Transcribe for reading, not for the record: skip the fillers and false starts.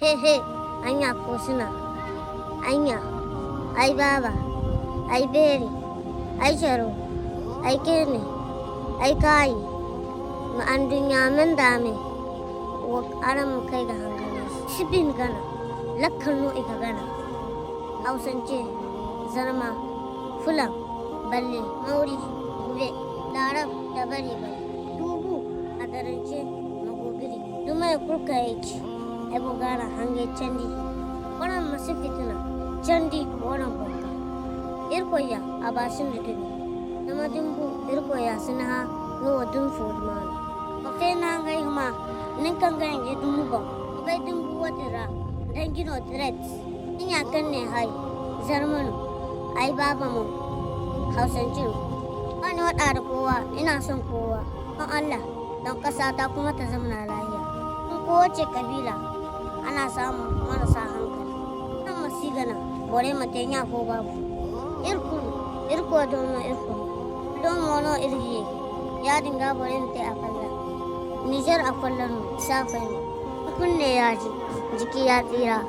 He he, anya ko suna, anya, ai baba, ai beri, ai sharo, ai kene, ai kai, ma an dunya min dame, wa aram kai ga hangane. Sibin gana, lakkan no ika gana. Hausance, zarma, fulan, balle, mauri, gube, larab da bari bari. Dubu a darance magogiri, dumai kurka yake. Ebo gara hange chandi waran masu fitina chandi waran bonka irkoya abasin duduni nama dimbu irkoya sinaha no dun fudman ba fe na ngai ma nin kan ga nge dumu ba bai dimbu wadira dan gino threats inya kan ne hai zarmanu ai baba mu hausancin ani wada da kowa ina son kowa don Allah don kasa ta kuma ta zama lafiya kowace kabila ana samun marasa hankali nan masigana bore mate nya ko babu irko dono irko don mono irgiye ya dinga bore mate akalla Niger akallan safai kunne yaji jiki ya tsira